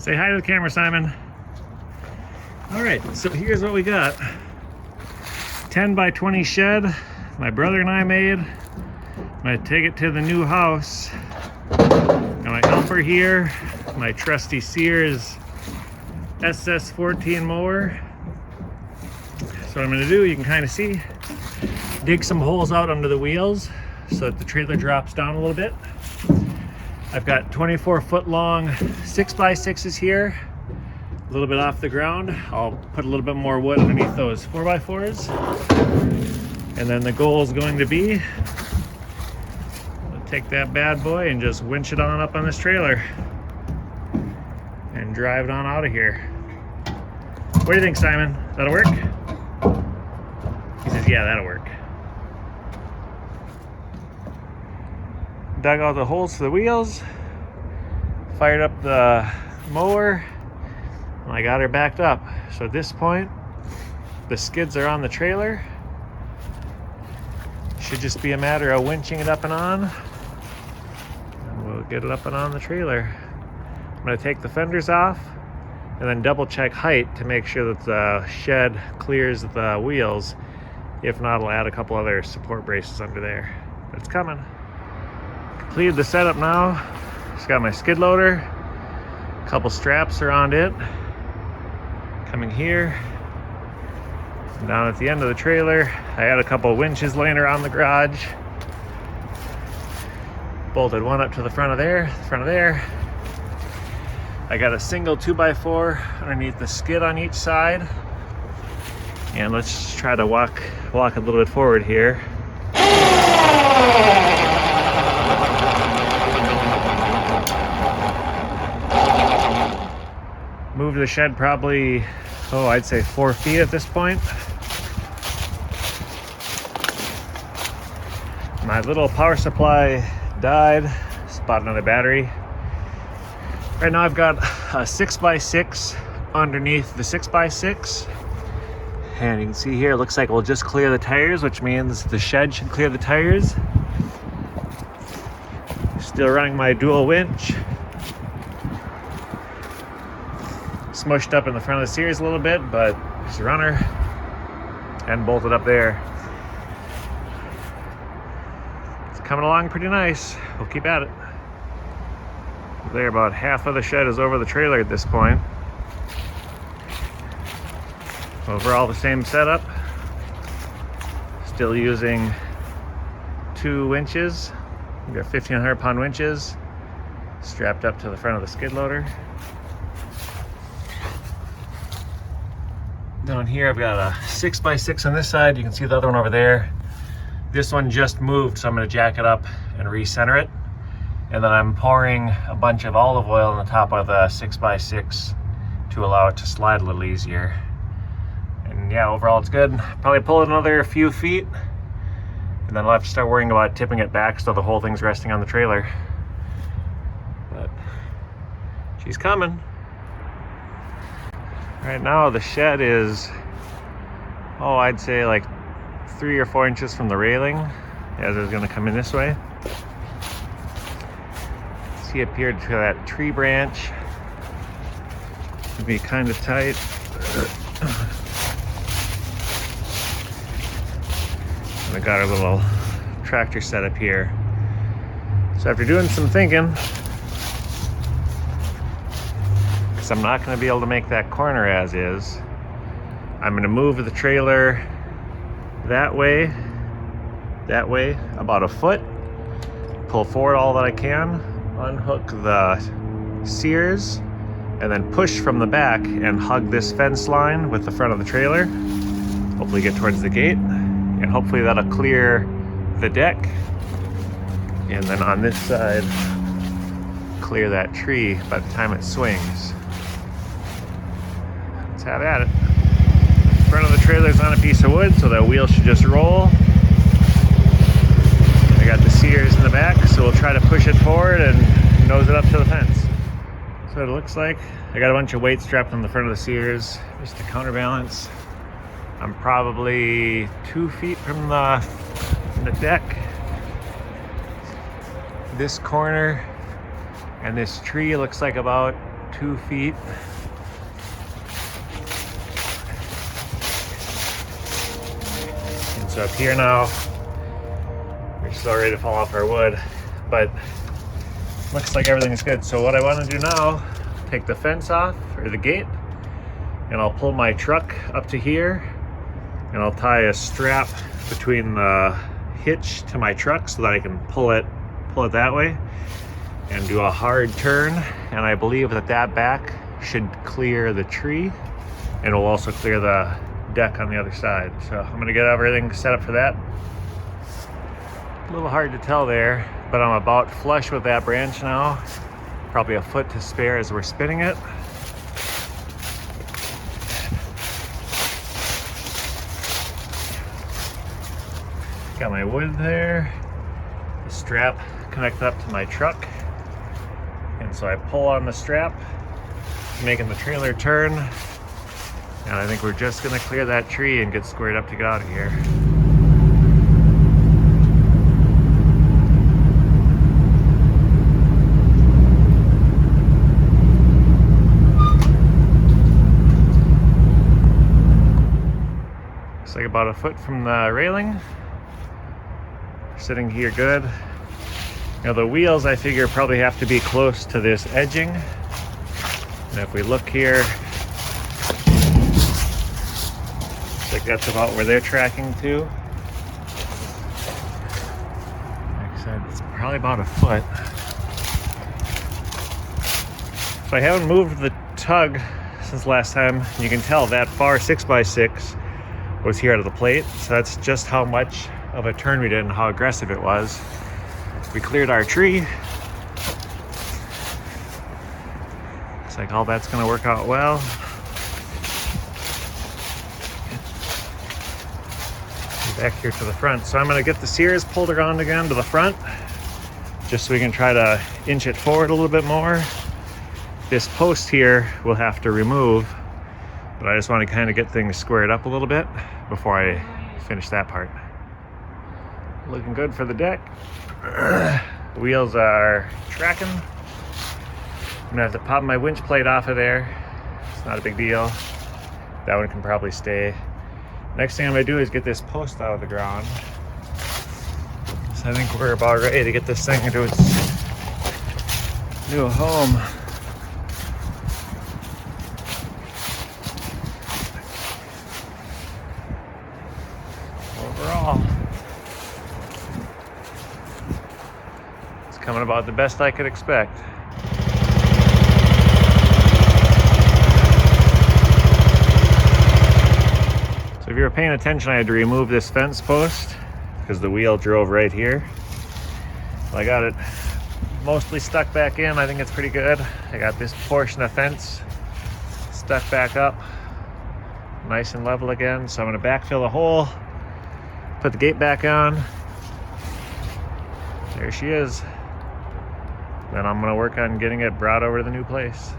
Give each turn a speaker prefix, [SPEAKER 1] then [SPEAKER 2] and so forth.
[SPEAKER 1] Say hi to the camera, Simon. All right, so here's what we got. 10 by 20 shed my brother and I made. I'm gonna take it to the new house. Got my helper here, my trusty Sears SS14 mower. So what I'm gonna do, you can kind of see, dig some holes out under the wheels so that the trailer drops down a little bit. I've got 24-foot long 6x6s here, a little bit off the ground. I'll put a little bit more wood underneath those 4x4s. And then the goal is going to be, I'll take that bad boy and just winch it on up on this trailer and drive it on out of here. What do you think, Simon? That'll work? He says, yeah, that'll work. Dug out the holes for the wheels, fired up the mower, and I got her backed up. So at this point, the skids are on the trailer. Should just be a matter of winching it up and on, and we'll get it up and on the trailer. I'm going to take the fenders off and then double check height to make sure that the shed clears the wheels. If not, I'll add a couple other support braces under there. But it's coming. Completed the setup now. Just got my skid loader, a couple straps around it, coming here. And down at the end of the trailer, I had a couple winches laying around the garage. Bolted one up to the front of there, I got a single 2x4 underneath the skid on each side. And let's try to walk a little bit forward here. Moved the shed probably, I'd say 4 feet at this point. My little power supply died. Just bought another battery. Right now I've got a 6x6 underneath the 6x6. And you can see here, it looks like we'll just clear the tires, which means the shed should clear the tires. Still running my dual winch. Smushed up in the front of the Sears a little bit, but it's a runner and bolted up there. It's coming along pretty nice. We'll keep at it. There, about half of the shed is over the trailer at this point. Overall, the same setup. Still using 2 winches. We've got 1,500-pound winches strapped up to the front of the skid loader. Down here I've got a 6x6 on this side. You can see the other one over there. This one just moved, so I'm going to jack it up and recenter it. And then I'm pouring a bunch of olive oil on the top of the 6x6 to allow it to slide a little easier. And yeah, overall it's good. Probably pull it another few feet, and then I'll have to start worrying about tipping it back so the whole thing's resting on the trailer. But she's coming. Right now the shed is, I'd say like 3 or 4 inches from the railing as it's going to come in this way. See up here to that tree branch. Should be kind of tight. And I got our little tractor set up here. So after doing some thinking, I'm not going to be able to make that corner as is, I'm going to move the trailer that way, about a foot, pull forward all that I can, unhook the Sears, and then push from the back and hug this fence line with the front of the trailer. Hopefully get towards the gate, and hopefully that'll clear the deck. And then on this side, clear that tree by the time it swings. Have at it. The front of the trailer is on a piece of wood, so that wheel should just roll. I got the Sears in the back, so we'll try to push it forward and nose it up to the fence. So it looks like I got a bunch of weights strapped on the front of the Sears just to counterbalance. I'm probably 2 feet from the deck. This corner and this tree looks like about 2 feet. And so up here now, we're still ready to fall off our wood, but looks like everything's good. So what I want to do now, take the fence off, or the gate, and I'll pull my truck up to here, and I'll tie a strap between the hitch to my truck so that I can pull it that way and do a hard turn. And I believe that back should clear the tree, and it will also clear the deck on the other side. So I'm gonna get everything set up for that. A little hard to tell there, but I'm about flush with that branch now. Probably a foot to spare as we're spinning it. Got my wood there. The strap connected up to my truck. And so I pull on the strap, making the trailer turn. And I think we're just gonna clear that tree and get squared up to get out of here. Looks like about a foot from the railing. Sitting here good. Now the wheels, I figure, probably have to be close to this edging. And if we look here, looks like that's about where they're tracking to. Like I said, it's probably about a foot. So I haven't moved the tug since last time. You can tell that far 6x6 was here out of the plate. So that's just how much of a turn we did and how aggressive it was. We cleared our tree. Looks like all that's gonna work out well. Back here to the front. So I'm gonna get the Sears pulled around again to the front, just so we can try to inch it forward a little bit more. This post here we'll have to remove, but I just want to kind of get things squared up a little bit before I finish that part. Looking good for the deck. The wheels are tracking. I'm gonna have to pop my winch plate off of there. It's not a big deal. That one can probably stay. Next thing I'm gonna do is get this post out of the ground. So I think we're about ready to get this thing into its new home. Overall, it's coming about the best I could expect. So if you were paying attention, I had to remove this fence post because the wheel drove right here. Well, I got it mostly stuck back in. I think it's pretty good. I got this portion of fence stuck back up nice and level again. So I'm going to backfill the hole, put the gate back on. There she is. Then I'm going to work on getting it brought over to the new place.